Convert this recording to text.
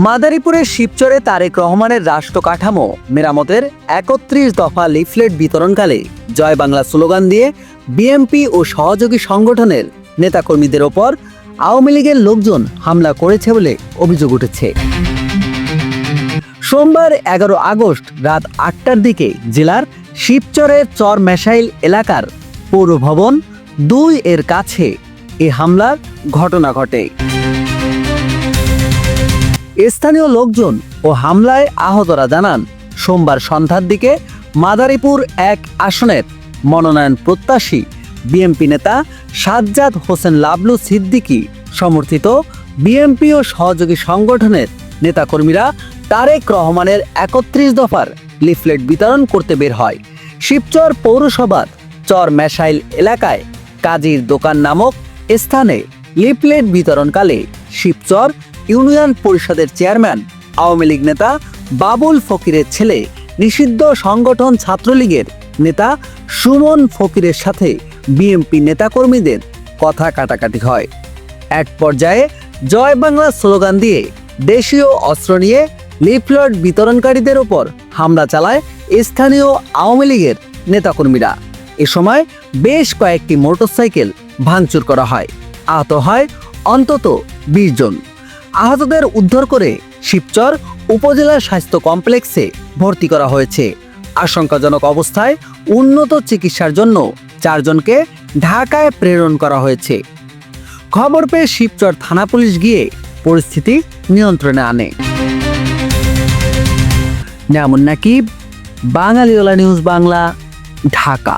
মাদারীপুরের শিবচরে তারেক রহমানের রাষ্ট্র কাঠামো মেরামতের ৩১ দফা লিফলেট বিতরণকালে জয় বাংলা স্লোগান দিয়ে বিএনপি ও সহযোগী সংগঠনের নেতাকর্মীদের ওপর আওয়ামী লীগের লোকজন হামলা করেছে বলে অভিযোগ উঠেছে। সোমবার ১১ আগস্ট রাত ৮টার দিকে জেলার শিবচরের চর মেশাইল এলাকার পৌর ভবন ২ এর কাছে এ হামলার ঘটনা ঘটে। স্থানীয় লোকজন ও হামলায় আহতরা জানান, সোমবার সন্ধ্যার দিকে মাদারীপুর ১ আসনের মনোনয়ন প্রত্যাশী বিএনপি নেতা সাজ্জাদ হোসেন লাবলু সিদ্দিকী সমর্থিত বিএনপি ও সহযোগী সংগঠনের নেতাকর্মীরা তারেক রহমানের ৩১ দফার লিফলেট বিতরণ করতে বের হয়। শিবচর পৌরসভার চর মেশাইল এলাকায় কাজীর দোকান নামক স্থানে লিফলেট বিতরণকালে শিবচর ইউনিয়ন পরিষদের চেয়ারম্যান আওয়ামী লীগ নেতা বাবুল ফকিরের ছেলে নিষিদ্ধ সংগঠন ছাত্রলীগের নেতা সুমন ফকিরের সাথে বিএনপি নেতাকর্মীদের কথা কাটাকাটি হয়। এক পর্যায়ে জয় বাংলা স্লোগান দিয়ে দেশীয় অস্ত্র নিয়ে লিফলেট বিতরণকারীদের ওপর হামলা চালায় স্থানীয় আওয়ামী লীগের নেতাকর্মীরা। এ সময় বেশ কয়েকটি মোটরসাইকেল ভাঙচুর করা হয়। আহত হয় অন্তত ২০ জন। আহতদের উদ্ধার করে শিবচর উপজেলা স্বাস্থ্য কমপ্লেক্সে ভর্তি করা হয়েছে। আশঙ্কাজনক অবস্থায় উন্নত চিকিৎসার জন্য ৪ জনকে ঢাকায় প্রেরণ করা হয়েছে। খবর পেয়ে শিবচর থানা পুলিশ গিয়ে পরিস্থিতি নিয়ন্ত্রণে আনে। নামুন নাকিব, বাঙালিওয়ালা নিউজ বাংলা, ঢাকা।